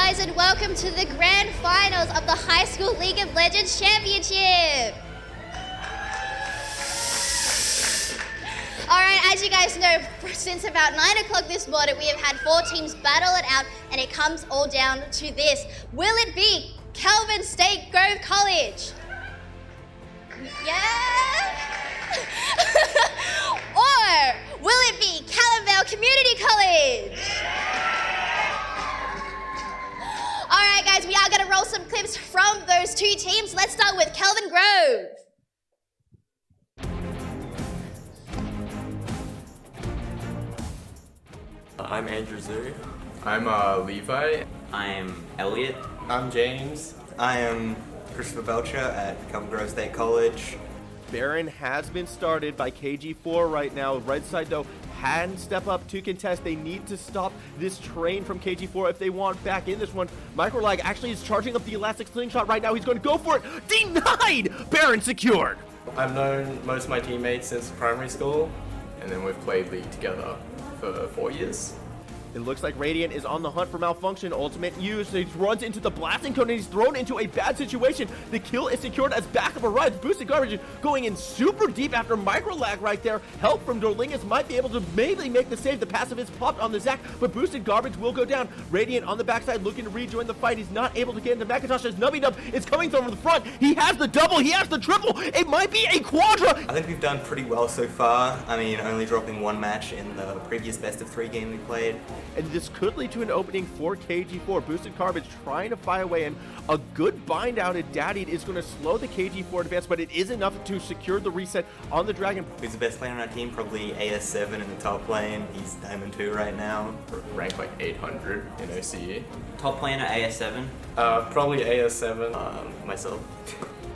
guys, and welcome to the grand finals of the High School League of Legends Championship. Alright, as you guys know, since about 9 o'clock this morning, we have had 4 teams battle it out, and it comes all down to this. Will it be Kelvin Grove College? Yeah? Or will it be Calamvale Community College? Alright guys, we are going to roll some clips from those 2 teams. Let's start with Kelvin Grove. I'm Andrew Zuri. I'm Levi. I'm Elliot. I'm James. I am Christopher Belcher at Kelvin Grove State College. Baron has been started by KG4 right now. Right side, though, hadn't stepped up to contest. They need to stop this train from KG4 if they want back in this one. Microlag actually is charging up the elastic slingshot right now. He's going to go for it. Denied! Baron secured. I've known most of my teammates since primary school. And then we've played League together for 4 years. It looks like Radiant is on the hunt for Malfunction. Ultimate used. He runs into the blasting cone and he's thrown into a bad situation. The kill is secured as backup arrives. Boosted Garbage going in super deep after Microlag right there. Help from Dorlingus might be able to maybe make the save. The passive is popped on the Zac, but Boosted Garbage will go down. Radiant on the backside looking to rejoin the fight. He's not able to get into Macintosh as Nubby Dub is coming from the front. He has the double. He has the triple. It might be a quadra. I think we've done pretty well so far. I mean, only dropping 1 match in the previous best of 3 game we played. And this could lead to an opening for KG4. Boosted Garbage trying to fire away, and a good bind out at Daddied is going to slow the KG4 advance, but it is enough to secure the reset on the Dragon. Who's the best player on our team? Probably AS7 in the top lane. He's Diamond 2 right now. Ranked like 800 in OCE. Top player at AS7. Probably AS7. Myself.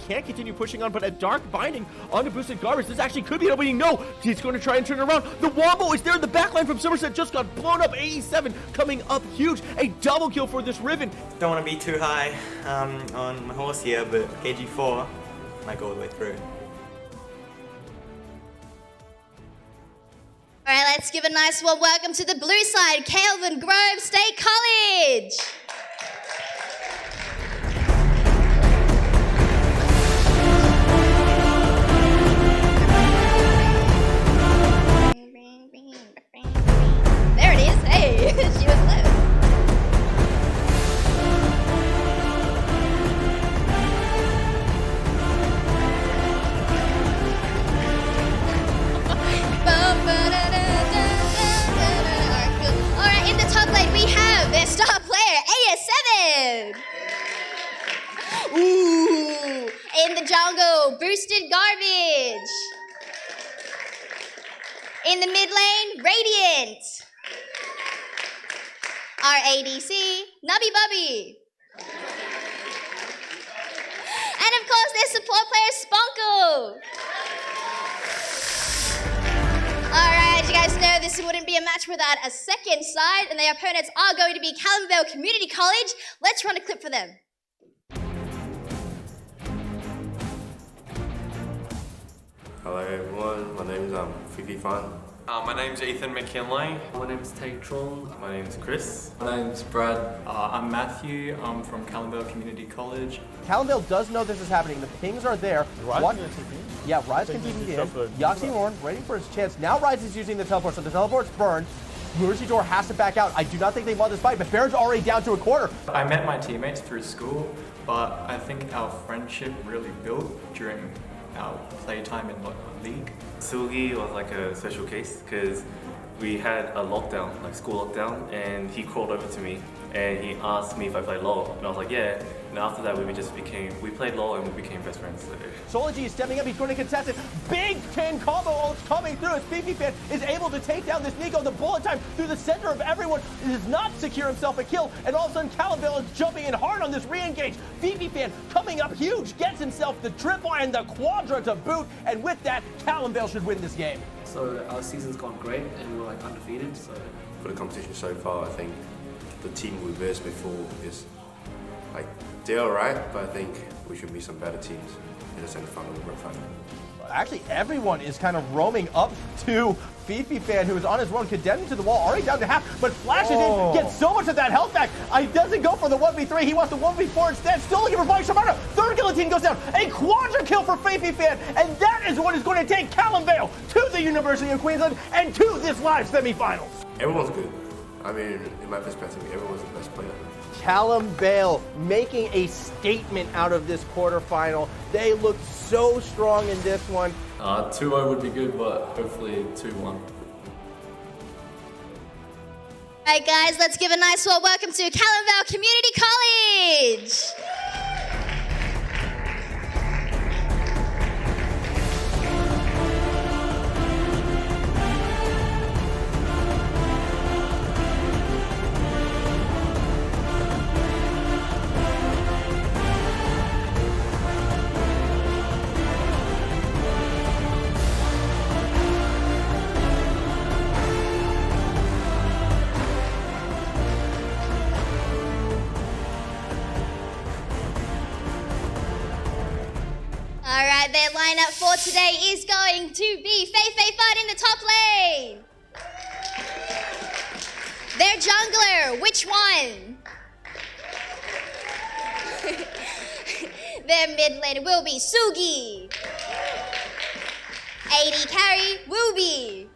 Can't continue pushing on, but a dark binding onto Boosted Garbage. This actually could be an opening. No, he's going to try and turn it around. The Wombo is there in the backline from Somerset, just got blown up. AE7 coming up huge. A double kill for this Riven. Don't want to be too high on my horse here, but KG4 might go all the way through. Alright, let's give a nice warm welcome to the blue side, Kelvin Grove State College. There it is. Hey, she was left. Alright, in the top lane we have their star player, AS7. Ooh, in the jungle, Boosted Garbage. In the mid lane, Radiant. Our ADC, Nubby Bubby. And of course, their support player, Spunkle. Alright, you guys know this wouldn't be a match without a second side, and their opponents are going to be Calamvale Community College. Let's run a clip for them. Hello everyone, my name is Fifi Fan. My name's Ethan McKinley. My name's Tatron. My name is Chris. My name's Brad. I'm Matthew. I'm from Calamvale Community College. Calamvale does know this is happening. The pings are there. Yeah, Rise can TP in. Yaxi Horn waiting for his chance. Now Rise is using the teleport, so the teleport's burned. Mercy Door has to back out. I do not think they want this fight, but Baron's already down to a quarter. I met my teammates through school, but I think our friendship really built during our playtime in League. Silgi was like a special case because we had a lockdown, like school lockdown, and he crawled over to me and he asked me if I played LoL, and I was like, yeah. And after that, we played LoL and we became best friends. Sology is stepping up, he's going to contest it. Big 10 combo ults coming through as Fifi Fan is able to take down this Nico. The bullet time through the center of everyone does not secure himself a kill, and all of a sudden Calamvale is jumping in hard on this re-engage. Fifi Fan coming up huge, gets himself the triple and the quadra to boot, and with that, Calamvale should win this game. So our season's gone great and we're like undefeated, so. For the competition so far, I think the team we versed before is like they're alright, but I think we should meet some better teams in the semifinal and the final. Actually, everyone is kind of roaming up to Fifi Fan, who is on his run, condemned to the wall, already down to half, but flashes in, gets so much of that health back. He doesn't go for the 1v3, he wants the 1v4 instead, still looking for Mike Shamardo. Third guillotine goes down, a quadra kill for Fifi Fan, and that is what is going to take Calamvale to the University of Queensland and to this live semifinals. Everyone's good. I mean, in my perspective, everyone's the best player. Calamvale making a statement out of this quarterfinal. They looked so strong in this one. 2-0 would be good, but hopefully 2-1. Alright guys, let's give a nice warm welcome to Calamvale Community College! Alright, their lineup for today is going to be Fei Fun in the top lane. Their jungler, which one? Their mid lane will be Sugi. AD carry, Wooby.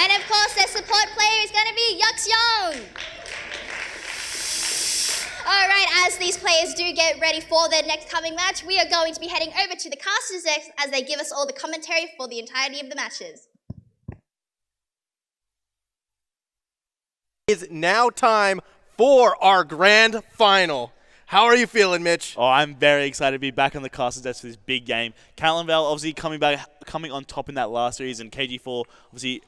And of course, their support player is going to be Yux Young. All right, as these players do get ready for their next coming match, we are going to be heading over to the casters desk as they give us all the commentary for the entirety of the matches. It is now time for our grand final. How are you feeling, Mitch? Oh, I'm very excited to be back on the casters desk for this big game. Calamvale obviously coming on top in that last series, and KG4 obviously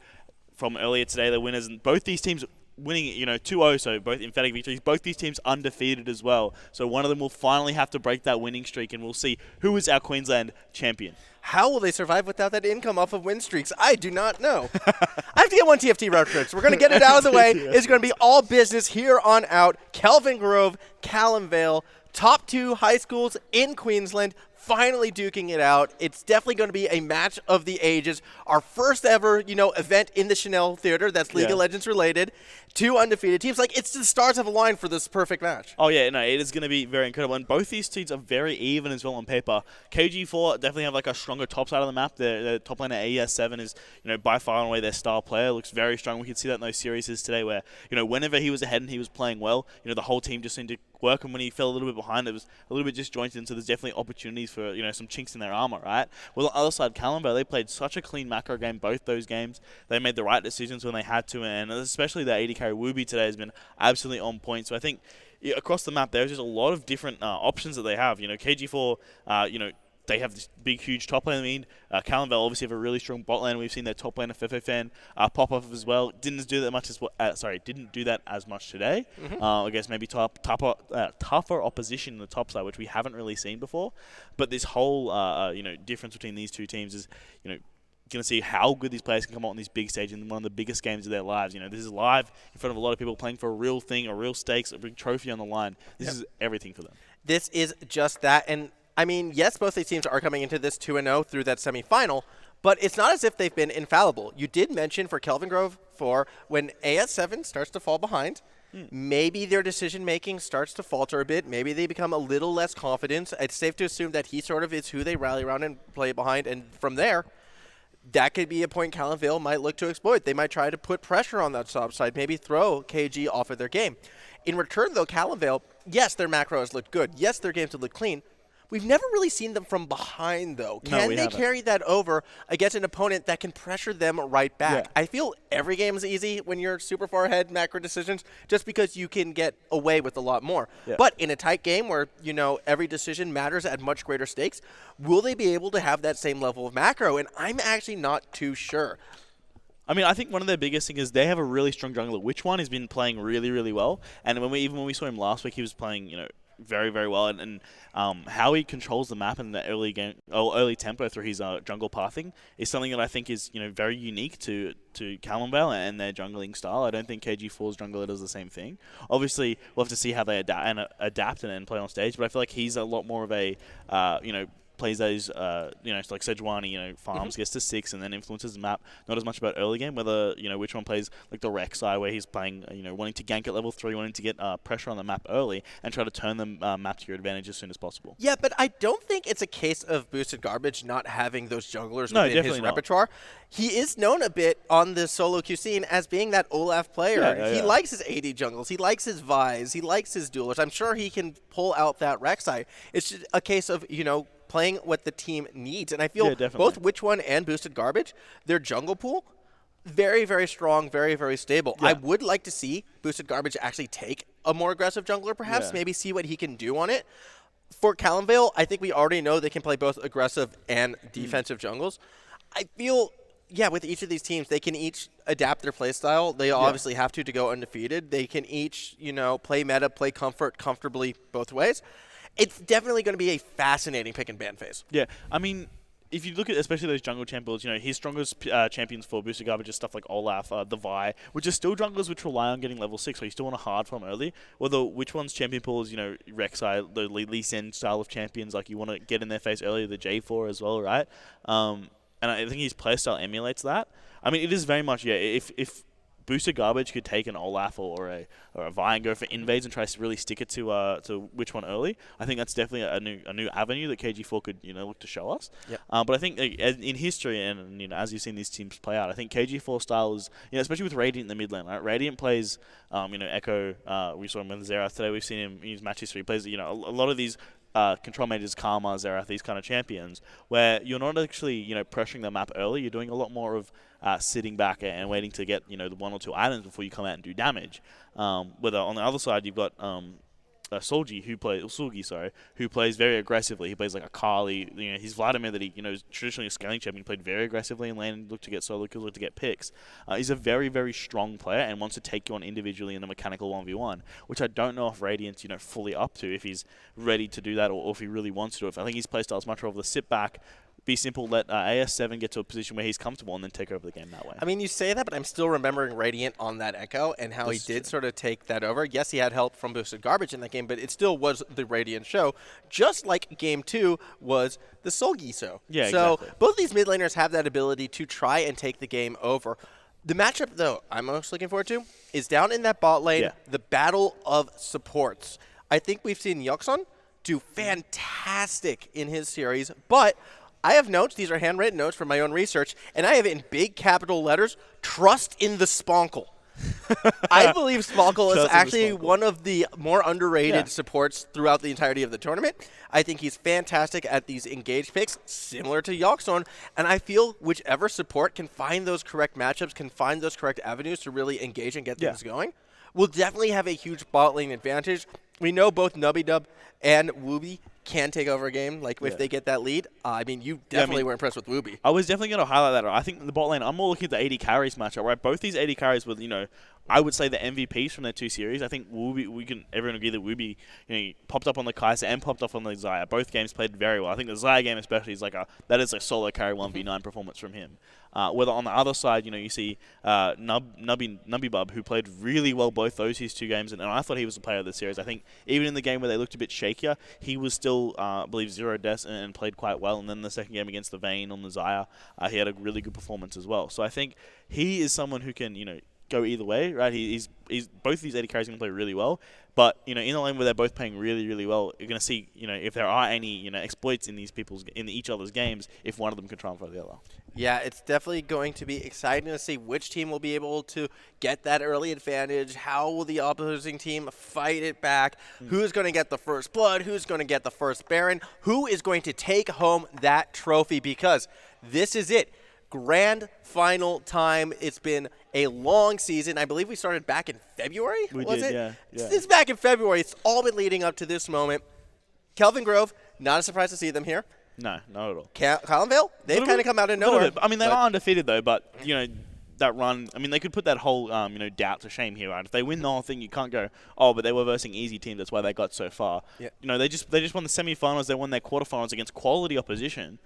from earlier today, the winners, and both these teams winning, 2-0, so both emphatic victories. Both these teams undefeated as well. So one of them will finally have to break that winning streak, and we'll see who is our Queensland champion. How will they survive without that income off of win streaks? I do not know. I have to get one TFT reference. We're going to get it out of the way. It's going to be all business here on out. Kelvin Grove, Calamvale, top 2 high schools in Queensland, finally duking it out. It's definitely going to be a match of the ages. Our first ever, event in the Chanel Theater that's League of Legends related. 2 undefeated teams. Like, it's the stars have aligned for this perfect match. Oh, yeah, no, it is going to be very incredible. And both these teams are very even as well on paper. KG4 definitely have, like, a stronger top side of the map. Their top laner AES7 is, by far and away their star player. Looks very strong. We can see that in those series today where, whenever he was ahead and he was playing well, the whole team just seemed to work. And when he fell a little bit behind, it was a little bit disjointed. And so there's definitely opportunities for, some chinks in their armor, right? Well, on the other side, Calamvale, they played such a clean macro game, both those games. They made the right decisions when they had to, and especially the AD carry Wooby today has been absolutely on point. So I think across the map, there's just a lot of different options that they have. KG4, they have this big, huge top lane. Calamvale obviously have a really strong bot lane. We've seen their top laner Fan pop off as well. Didn't do that as much today. I guess maybe tougher opposition in the top side, which we haven't really seen before. But this whole difference between these two teams is going to see how good these players can come out on this big stage in one of the biggest games of their lives. This is live in front of a lot of people playing for a real thing, a real stakes, a big trophy on the line. This is everything for them. This is just that, and I mean, yes, both these teams are coming into this 2-0 through that semifinal, but it's not as if they've been infallible. You did mention for Kelvin Grove, when AS7 starts to fall behind, maybe their decision-making starts to falter a bit. Maybe they become a little less confident. It's safe to assume that he sort of is who they rally around and play behind, and from there, that could be a point Calamvale might look to exploit. They might try to put pressure on that top side, maybe throw KG off of their game. In return, though, Calamvale, yes, their macro has looked good. Yes, their games have looked clean. We've never really seen them from behind, though. Can they carry that over against an opponent that can pressure them right back? I feel every game is easy when you're super far ahead macro decisions just because you can get away with a lot more. But in a tight game where, every decision matters at much greater stakes, will they be able to have that same level of macro? And I'm actually not too sure. I mean, I think one of their biggest things is they have a really strong jungler. Which one has been playing really, really well. And when we saw him last week, he was playing, very, very well, and how he controls the map in the early game, or early tempo through his jungle pathing is something that I think is very unique to Calamvale and their jungling style. I don't think KG4's jungler does the same thing. Obviously, we'll have to see how they adapt and play on stage, but I feel like he's a lot more of a plays those, like Sejuani, farms, gets to 6 and then influences the map. Not as much about early game, whether, which one plays like the Rex side where he's playing, wanting to gank at level 3, wanting to get pressure on the map early and try to turn the map to your advantage as soon as possible. Yeah, but I don't think it's a case of Boosted Garbage not having those junglers No, within his definitely not. repertoire. He is known a bit on the solo queue scene as being that Olaf player. He likes his AD jungles. He likes his Vise. He likes his duelers. I'm sure he can pull out that Rek'Sai. It's just a case of, playing what the team needs. And I feel both Witch One and Boosted Garbage, their jungle pool, very, very strong, very, very stable. I would like to see Boosted Garbage actually take a more aggressive jungler, perhaps, maybe see what he can do on it. For Calamvale, I think we already know they can play both aggressive and defensive jungles. I feel, with each of these teams, they can each adapt their play style. They obviously have to go undefeated. They can each, play meta, play comfort comfortably both ways. It's definitely going to be a fascinating pick and ban phase. Yeah, I mean, if you look at especially those jungle champions, his strongest champions for Boosted Garbage is stuff like Olaf, the Vi, which are still junglers which rely on getting level 6, so you still want to hard farm early. Although which one's champion pool is, Rek'Sai, the Lee Sin style of champions, like you want to get in their face early, the J4 as well, right? And I think his playstyle emulates that. I mean, it is very much, if Boosted Garbage could take an Olaf or a Vi and go for invades and try to really stick it to which one early. I think that's definitely a new avenue that KG4 could look to show us. Yep. But I think in history and as you've seen these teams play out, I think KG4 style is especially with Radiant in the mid lane. Right? Radiant plays Echo. We saw him with Xerath today. We've seen him in his match history. He plays a lot of these. Control mages, Karma, Xerath, these kind of champions, where you're not actually, pressuring the map early. You're doing a lot more of sitting back and waiting to get, the 1 or 2 items before you come out and do damage. Whether on the other side you've got Sugi, who plays very aggressively. He plays like a Kali. He's Vladimir that he, is traditionally a scaling champion. He played very aggressively in lane and looked to get solo kills, looked to get picks. He's a very, very strong player and wants to take you on individually in a mechanical 1v1, which I don't know if Radiant's, fully up to, if he's ready to do that or if he really wants to do it. I think his playstyle is much more of the sit back, be simple, let AS7 get to a position where he's comfortable and then take over the game that way. I mean, you say that, but I'm still remembering Radiant on that Echo and how he did sort of take that over. Yes, he had help from Boosted Garbage in that game, but it still was the Radiant show, just like Game 2 was the Solgi show. Yeah, so exactly. Both these mid laners have that ability to try and take the game over. The matchup, though, I'm most looking forward to is down in that bot lane, the battle of supports. I think we've seen Yoxon do fantastic in his series, but I have notes. These are handwritten notes from my own research, and I have in big capital letters, trust in the Sponkle. I believe Sponkle is actually one of the more underrated supports throughout the entirety of the tournament. I think he's fantastic at these engaged picks, similar to Yoxon, and I feel whichever support can find those correct matchups, can find those correct avenues to really engage and get things going, will definitely have a huge bot lane advantage. We know both Nubbydub and Wooby can take over a game, if they get that lead. I mean, you definitely were impressed with Wooby. I was definitely going to highlight that. I think the bot lane, I'm more looking at the AD carries matchup, right? Both these AD carries were, I would say the MVPs from their 2 series. I think Wooby, everyone agree that Wooby, popped up on the Kai'Sa and popped up on the Xayah. Both games played very well. I think the Xayah game especially is that is a solo carry 1v9 performance from him. Whether on the other side, you see Nubbybub, who played really well both his 2 games, and I thought he was the player of the series. I think even in the game where they looked a bit shakier, he was still, I believe, 0 deaths and played quite well. And then the second game against the Vayne on the Xayah, he had a really good performance as well. So I think he is someone who can, go either way, right? He's both of these AD carries going to play really well, but in the lane where they're both playing really, really well, you're going to see if there are any exploits in each other's games if one of them can triumph over the other. Yeah, it's definitely going to be exciting to see which team will be able to get that early advantage. How will the opposing team fight it back? Who's going to get the first blood? Who's going to get the first Baron? Who is going to take home that trophy? Because this is it. Grand final time. It's been a long season. I believe we started back in February, was it? Yeah. It's back in February. It's all been leading up to this moment. Kelvin Grove, not a surprise to see them here. No, not at all. Calamvale, they've kind of come out of nowhere. I mean, they are undefeated though, but that run. I mean, they could put that whole doubt to shame here, right? If they win the whole thing, you can't go, oh, but they were versing easy teams. That's why they got so far. Yeah. They just won the semi-finals. They won their quarterfinals against quality opposition.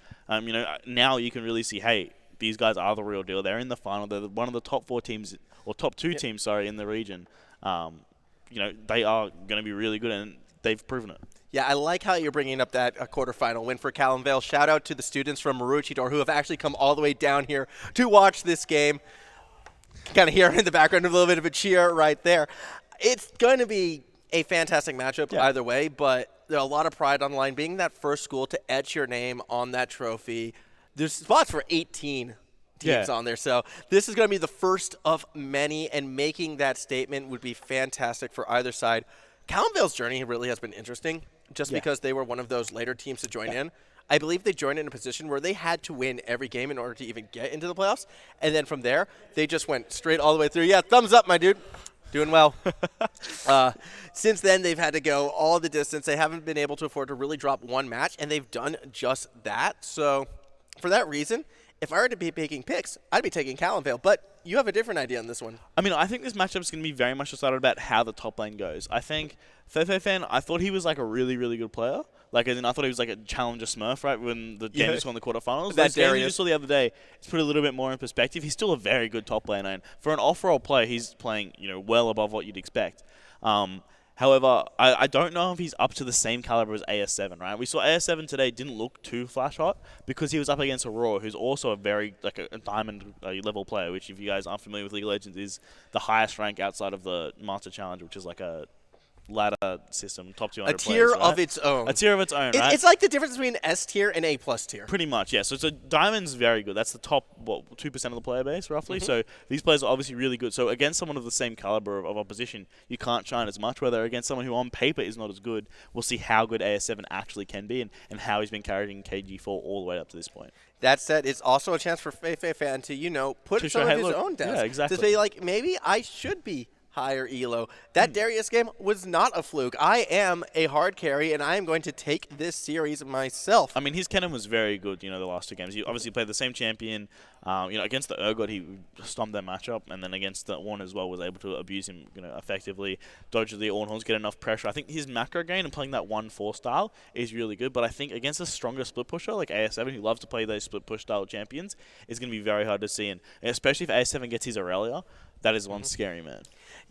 Now you can really see, hey, these guys are the real deal. They're in the final. They're one of the top 4 teams, or top 2 teams, sorry, in the region. They are going to be really good, and they've proven it. Yeah, I like how you're bringing up that quarterfinal win for Calamvale. Shout out to the students from Maroochydore who have actually come all the way down here to watch this game. Kind of hear in the background a little bit of a cheer right there. It's going to be a fantastic matchup either way, but there's a lot of pride on the line. Being that first school to etch your name on that trophy, there's spots for 18 teams on there. So this is going to be the first of many, and making that statement would be fantastic for either side. Calamvale's journey really has been interesting just because they were one of those later teams to join in. I believe they joined in a position where they had to win every game in order to even get into the playoffs. And then from there, they just went straight all the way through. Yeah, thumbs up, my dude. Doing well. Since then, they've had to go all the distance. They haven't been able to afford to really drop one match, and they've done just that. So for that reason, if I were to be making picks, I'd be taking Calamvale. But you have a different idea on this one. I mean, I think this matchup is going to be very much decided about how the top lane goes. I think Feifei, I thought he was like a really, really good player. Like, as in, I thought he was like a challenger Smurf, right, when the game just won the quarterfinals. That game you just saw the other day, it's put a little bit more in perspective. He's still a very good top laner, and for an off-role player, he's playing, well above what you'd expect. However, I don't know if he's up to the same caliber as AS7, right? We saw AS7 today didn't look too flash hot because he was up against Aurora, who's also a very, a diamond level player, which, if you guys aren't familiar with League of Legends, is the highest rank outside of the Master Challenge, which is like a ladder system, top 200 A tier players, right? of its own. A tier of its own, right? It's like the difference between S tier and A+ tier. Pretty much, yeah. So Diamond's very good. That's the top, 2% of the player base, roughly. So these players are obviously really good. So against someone of the same caliber of opposition, you can't shine as much. Whether against someone who on paper is not as good, we'll see how good AS7 actually can be and how he's been carrying KG4 all the way up to this point. That said, it's also a chance for Feifei fan to, put some of his own down. Yeah, exactly. To be like, maybe I should be higher elo. That Darius game was not a fluke. I am a hard carry, and I am going to take this series myself. I mean, his Kennen was very good, the last 2 games. He obviously played the same champion. Against the Urgot, he stomped that matchup, and then against the Ornn as well, was able to abuse him, effectively, dodge the Ornhorns, get enough pressure. I think his macro gain and playing that 1-4 style is really good, but I think against a stronger split pusher like AS7, who loves to play those split push style champions, is going to be very hard to see, and especially if AS7 gets his Aurelia, that is one scary man.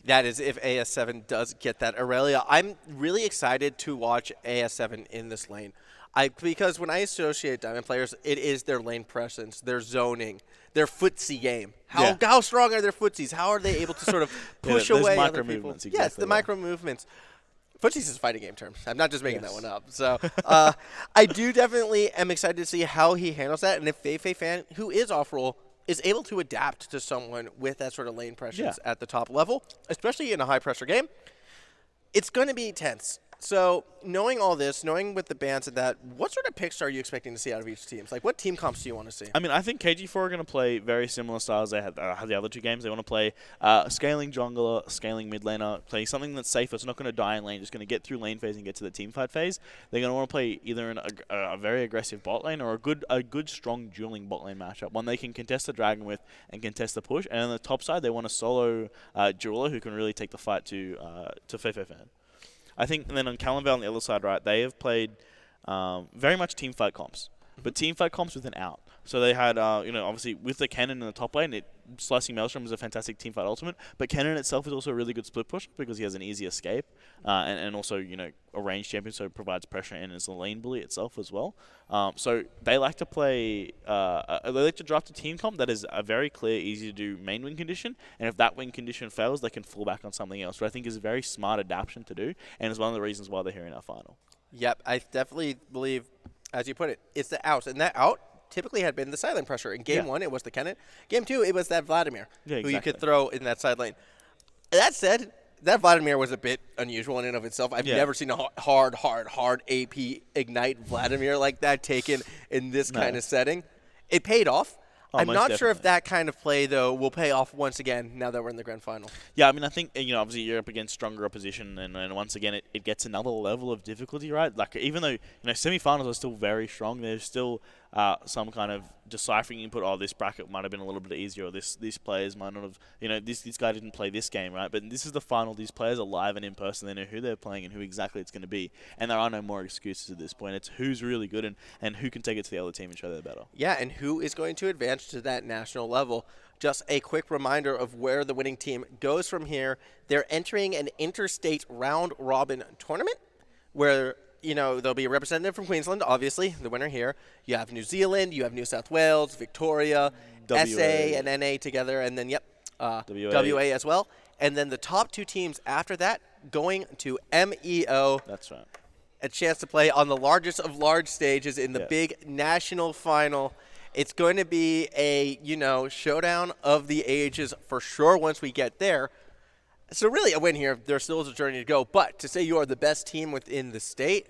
That is if AS7 does get that Aurelia. I'm really excited to watch AS7 in this lane. Because when I associate Diamond players, it is their lane presence, their zoning, their footsie game. How strong are their footsies? How are they able to sort of push away other people? Exactly, yes, the micro movements. Footsies is a fighting game term. I'm not just making that one up. So I do definitely am excited to see how he handles that. And if Feifei fan, who is off-roll, is able to adapt to someone with that sort of lane presence at the top level, especially in a high-pressure game, it's going to be tense. So knowing all this, knowing with the bans and that, what sort of picks are you expecting to see out of each team? Like, what team comps do you want to see? I mean, I think KG4 are going to play very similar styles they had the other 2 games. They want to play scaling jungler, scaling mid laner, play something that's safer. It's not going to die in lane, just going to get through lane phase and get to the team fight phase. They're going to want to play either in a very aggressive bot lane or a good strong dueling bot lane matchup, one they can contest the dragon with and contest the push. And on the top side, they want a solo jeweler who can really take the fight to Feifei fan. I think, and then on Calamvale on the other side, right, they have played very much team fight comps, but team fight comps with an out. So they had, obviously with the Kennen in the top lane, Slicing Maelstrom is a fantastic team fight ultimate, but Kennen itself is also a really good split push because he has an easy escape, and also, a ranged champion, so it provides pressure and is a lane bully itself as well. So they like to play, they like to draft a team comp that is a very clear, easy to do main win condition, and if that win condition fails, they can fall back on something else, which I think is a very smart adaptation to do, and is one of the reasons why they're here in our final. Yep, I definitely believe, as you put it, it's the out, and that out typically had been the silent pressure. In Game 1, it was the Kennen. Game 2, it was that Vladimir, who you could throw in that side lane. That said, that Vladimir was a bit unusual in and of itself. I've never seen a hard AP Ignite Vladimir like that taken in this kind of setting. It paid off. I'm not sure if that kind of play, though, will pay off once again now that we're in the grand final. Yeah, I mean, I think, obviously you're up against stronger opposition, and once again, it gets another level of difficulty, right? Like, even though, semifinals are still very strong, there's still some kind of deciphering input. Oh, this bracket might have been a little bit easier, or these players might not have. This guy didn't play this game, right? But this is the final. These players are live and in person. They know who they're playing and who exactly it's going to be. And there are no more excuses at this point. It's who's really good and who can take it to the other team and show they're better. Yeah, and who is going to advance to that national level. Just a quick reminder of where the winning team goes from here. They're entering an interstate round-robin tournament where there'll be a representative from Queensland, obviously, the winner here. You have New Zealand, you have New South Wales, Victoria, WA. SA and NA together, and then, WA as well. And then the top 2 teams after that going to MEO. That's right. A chance to play on the largest of large stages in the big national final. It's going to be a, showdown of the ages for sure once we get there. So really a win here. There still is a journey to go. But to say you are the best team within the state,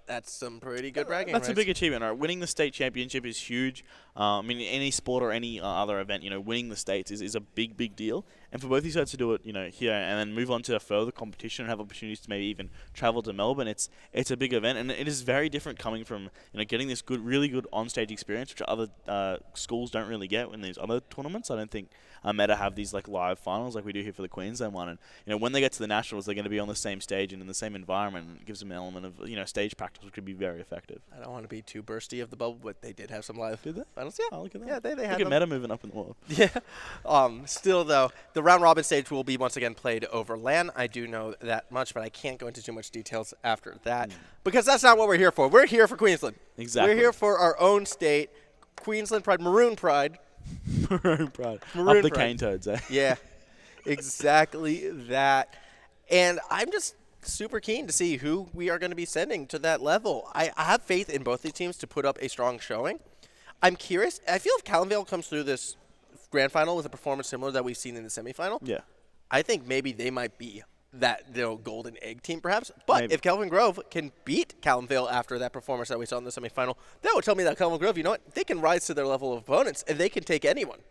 that's some pretty good bragging That's rights. a big achievement. Right? Winning the state championship is huge. Any sport or any other event, winning the states is a big, big deal. And for both these sides to do it, here and then move on to a further competition and have opportunities to maybe even travel to Melbourne, it's a big event, and it is very different coming from getting this really good on-stage experience, which other schools don't really get in these other tournaments. I don't think Meta have these live finals like we do here for the Queensland one. And when they get to the nationals, they're going to be on the same stage and in the same environment. And it gives them an element of stage practice, which could be very effective. I don't want to be too bursty of the bubble, but they did have some live finals. Yeah, oh, look at that. Yeah, they look had at Meta moving up in the world. Yeah. Still, though, the round-robin stage will be once again played over LAN. I do know that much, but I can't go into too much details after that because that's not what we're here for. We're here for Queensland. Exactly. We're here for our own state, Queensland Pride, Maroon Pride. Maroon Pride. Maroon Up the Pride. cane toads, eh? Yeah, exactly that. And I'm just super keen to see who we are going to be sending to that level. I have faith in both these teams to put up a strong showing. I'm curious. I feel if Calamvale comes through this grand final with a performance similar that we've seen in the semifinal, I think maybe they might be that golden egg team perhaps. But if Kelvin Grove can beat Calamvale after that performance that we saw in the semifinal, that would tell me that Kelvin Grove, they can rise to their level of opponents and they can take anyone.